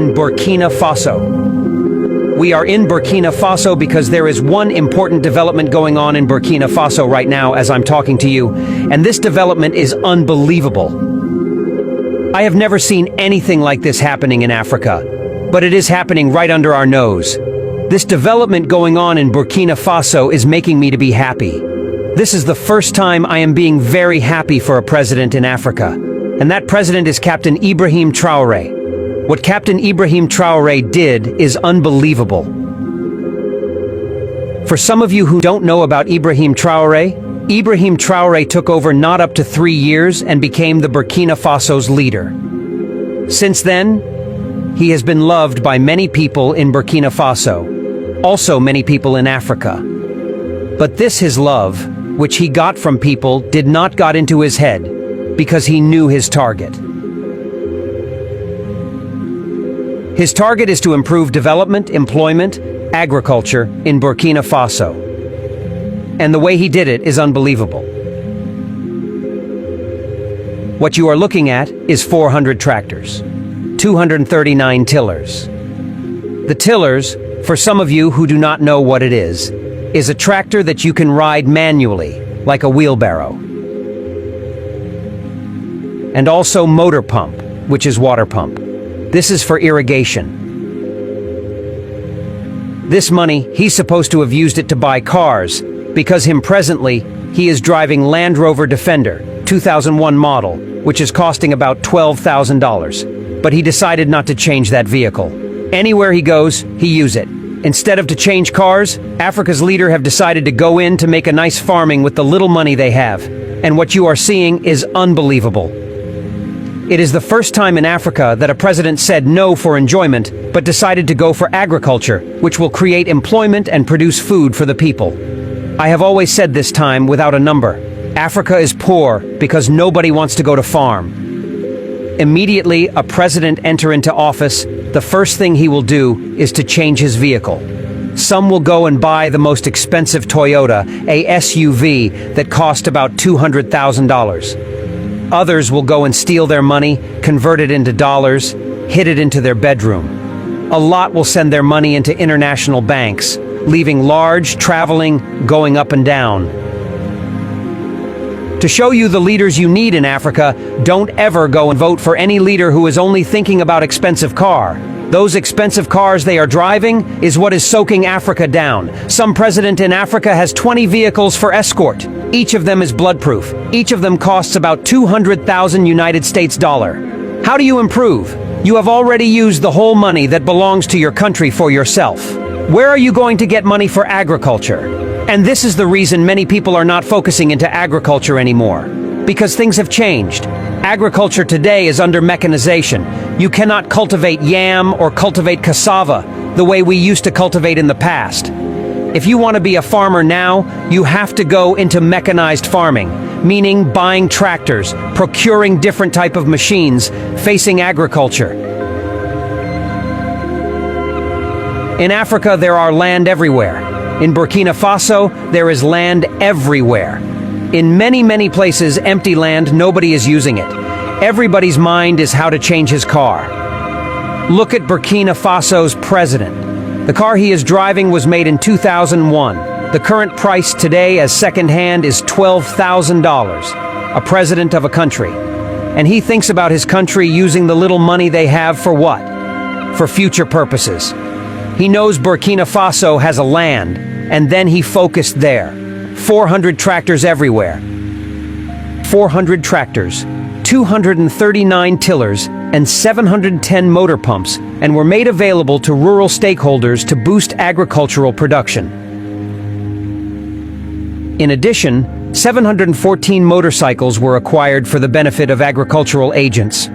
in Burkina Faso. We are in Burkina Faso because there is one important development going on in Burkina Faso right now as I'm talking to you, and this development is unbelievable. I have never seen anything like this happening in Africa, but it is happening right under our nose. This development going on in Burkina Faso is making me to be happy. This is the first time I am being very happy for a president in Africa, and that president is Captain Ibrahim Traoré. What Captain Ibrahim Traoré did is unbelievable. For some of you who don't know about Ibrahim Traoré took over not up to 3 years and became the Burkina Faso's leader. Since then, he has been loved by many people in Burkina Faso, also many people in Africa. But this his love, which he got from people, did not got into his head, because he knew his target. His target is to improve development, employment, agriculture in Burkina Faso. And the way he did it is unbelievable. What you are looking at is 400 tractors, 239 tillers. The tillers, for some of you who do not know what it is a tractor that you can ride manually, like a wheelbarrow. And also motor pump, which is water pump. This is for irrigation. This money, he's supposed to have used it to buy cars, because presently, he is driving Land Rover Defender, 2001 model, which is costing about $12,000. But he decided not to change that vehicle. Anywhere he goes, he uses it. Instead of to change cars, Africa's leader have decided to go in to make a nice farming with the little money they have. And what you are seeing is unbelievable. It is the first time in Africa that a president said no for enjoyment, but decided to go for agriculture, which will create employment and produce food for the people. I have always said this time without a number. Africa is poor because nobody wants to go to farm. Immediately a president enter into office, the first thing he will do is to change his vehicle. Some will go and buy the most expensive Toyota, a SUV that cost about $200,000. Others will go and steal their money, convert it into dollars, hid it into their bedroom. A lot will send their money into international banks, leaving large, traveling, going up and down. To show you the leaders you need in Africa, don't ever go and vote for any leader who is only thinking about expensive car. Those expensive cars they are driving is what is soaking Africa down. Some president in Africa has 20 vehicles for escort. Each of them is bloodproof. Each of them costs about 200,000 United States dollar. How do you improve? You have already used the whole money that belongs to your country for yourself. Where are you going to get money for agriculture? And this is the reason many people are not focusing into agriculture anymore. Because things have changed. Agriculture today is under mechanization. You cannot cultivate yam or cultivate cassava the way we used to cultivate in the past. If you want to be a farmer now, you have to go into mechanized farming, meaning buying tractors, procuring different type of machines, facing agriculture. In Africa, there are land everywhere. In Burkina Faso, there is land everywhere. In many, many places, empty land, nobody is using it. Everybody's mind is how to change his car. Look at Burkina Faso's president. The car he is driving was made in 2001. The current price today as second-hand is $12,000. A president of a country. And he thinks about his country using the little money they have for what? For future purposes. He knows Burkina Faso has a land, and then he focused there. 400 tractors everywhere. 400 tractors, 239 tillers, and 710 motor pumps, and were made available to rural stakeholders to boost agricultural production. In addition, 714 motorcycles were acquired for the benefit of agricultural agents.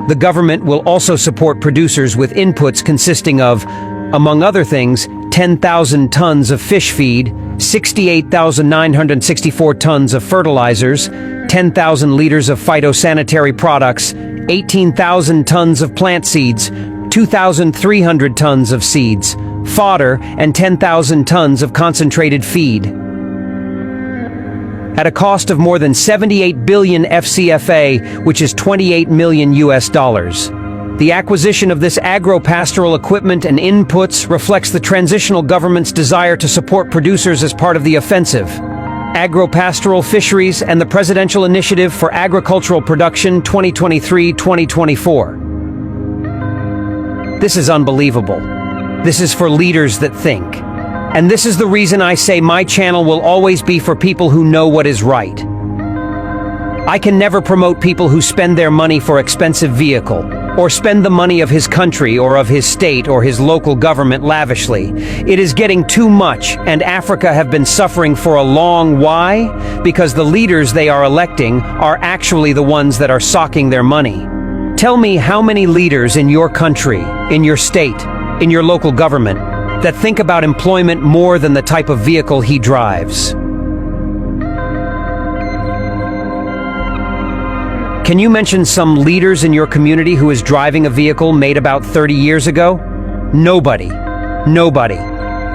The government will also support producers with inputs consisting of, among other things, 10,000 tons of fish feed, 68,964 tons of fertilizers, 10,000 liters of phytosanitary products, 18,000 tons of plant seeds, 2,300 tons of seeds, fodder, and 10,000 tons of concentrated feed. At a cost of more than 78 billion FCFA, which is 28 million US dollars. The acquisition of this agro-pastoral equipment and inputs reflects the transitional government's desire to support producers as part of the offensive. Agro-pastoral fisheries and the Presidential Initiative for Agricultural Production 2023-2024. This is unbelievable. This is for leaders that think. And this is the reason I say my channel will always be for people who know what is right. I can never promote people who spend their money for expensive vehicle, or spend the money of his country or of his state or his local government lavishly. It is getting too much, and Africa have been suffering for a long why? Because the leaders they are electing are actually the ones that are socking their money. Tell me how many leaders in your country, in your state, in your local government, that think about employment more than the type of vehicle he drives. Can you mention some leaders in your community who is driving a vehicle made about 30 years ago? Nobody. Nobody.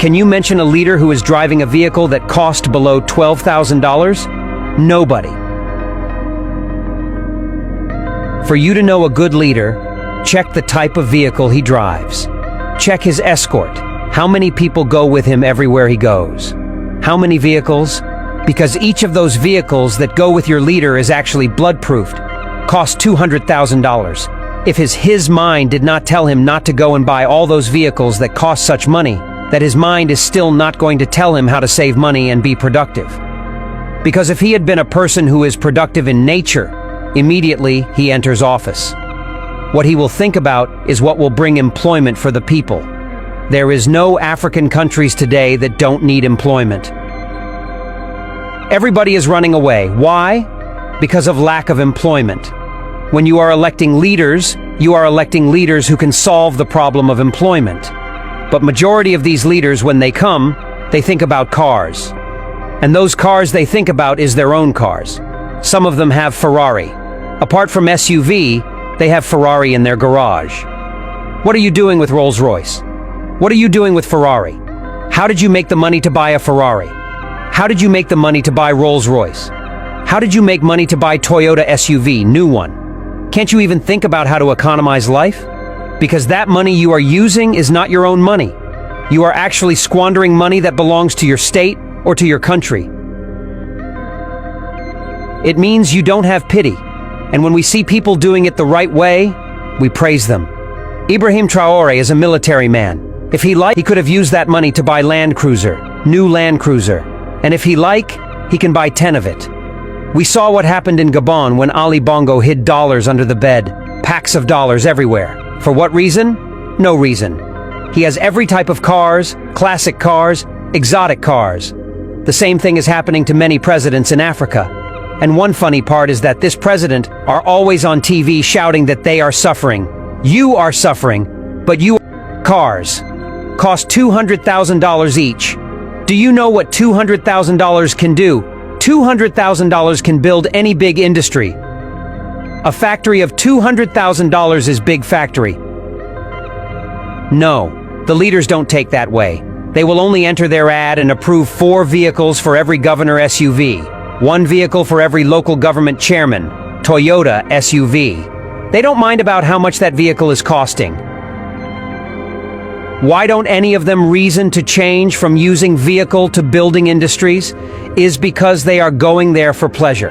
Can you mention a leader who is driving a vehicle that cost below $12,000? Nobody. For you to know a good leader, check the type of vehicle he drives. Check his escort. How many people go with him everywhere he goes? How many vehicles? Because each of those vehicles that go with your leader is actually blood-proofed. Cost $200,000. If his mind did not tell him not to go and buy all those vehicles that cost such money, that his mind is still not going to tell him how to save money and be productive. Because if he had been a person who is productive in nature, immediately he enters office. What he will think about is what will bring employment for the people. There is no African countries today that don't need employment. Everybody is running away. Why? Because of lack of employment. When you are electing leaders, you are electing leaders who can solve the problem of employment. But majority of these leaders, when they come, they think about cars. And those cars they think about is their own cars. Some of them have Ferrari. Apart from SUV, they have Ferrari in their garage. What are you doing with Rolls-Royce? What are you doing with Ferrari? How did you make the money to buy a Ferrari? How did you make the money to buy Rolls-Royce? How did you make money to buy Toyota SUV, new one? Can't you even think about how to economize life? Because that money you are using is not your own money. You are actually squandering money that belongs to your state or to your country. It means you don't have pity. And when we see people doing it the right way, we praise them. Ibrahim Traore is a military man. If he liked, he could have used that money to buy Land Cruiser, new Land Cruiser. And if he can buy 10 of it. We saw what happened in Gabon when Ali Bongo hid dollars under the bed, packs of dollars everywhere. For what reason? No reason. He has every type of cars, classic cars, exotic cars. The same thing is happening to many presidents in Africa. And one funny part is that this president are always on TV shouting that they are suffering. You are suffering, but cars cost $200,000 each. Do you know what $200,000 can do? $200,000 can build any big industry. A factory of $200,000 is big factory. No, the leaders don't take that way. They will only enter their ad and approve 4 vehicles for every governor SUV, 1 vehicle for every local government chairman, Toyota SUV. They don't mind about how much that vehicle is costing. Why don't any of them reason to change from using vehicle to building industries? Is because they are going there for pleasure.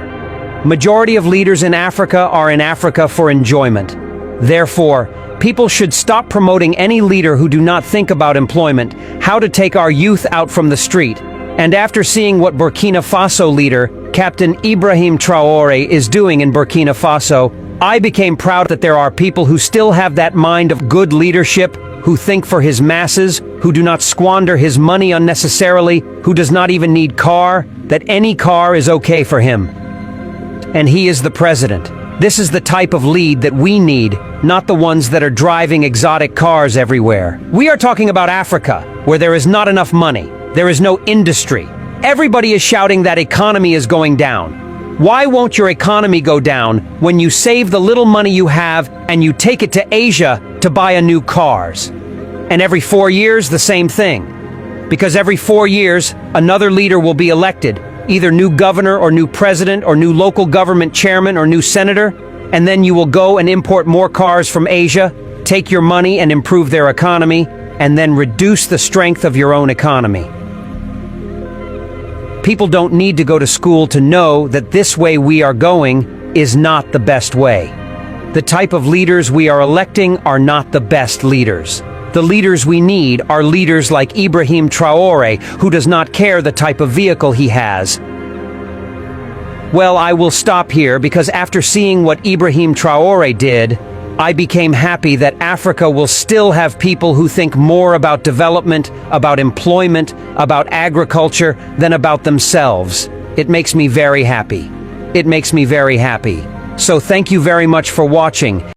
Majority of leaders in Africa are in Africa for enjoyment. Therefore, people should stop promoting any leader who do not think about employment, how to take our youth out from the street. And after seeing what Burkina Faso leader, Captain Ibrahim Traore, is doing in Burkina Faso, I became proud that there are people who still have that mind of good leadership, who think for his masses, who do not squander his money unnecessarily, who does not even need car, that any car is okay for him. And he is the president. This is the type of lead that we need, not the ones that are driving exotic cars everywhere. We are talking about Africa, where there is not enough money. There is no industry. Everybody is shouting that economy is going down. Why won't your economy go down when you save the little money you have and you take it to Asia to buy a new cars? And every 4 years, the same thing. Because every 4 years, another leader will be elected, either new governor or new president or new local government chairman or new senator, And then you will go and import more cars from Asia, take your money and improve their economy, and then reduce the strength of your own economy. People don't need to go to school to know that this way we are going is not the best way. The type of leaders we are electing are not the best leaders. The leaders we need are leaders like Ibrahim Traore, who does not care the type of vehicle he has. Well, I will stop here because after seeing what Ibrahim Traore did, I became happy that Africa will still have people who think more about development, about employment, about agriculture than about themselves. It makes me very happy. It makes me very happy. So thank you very much for watching.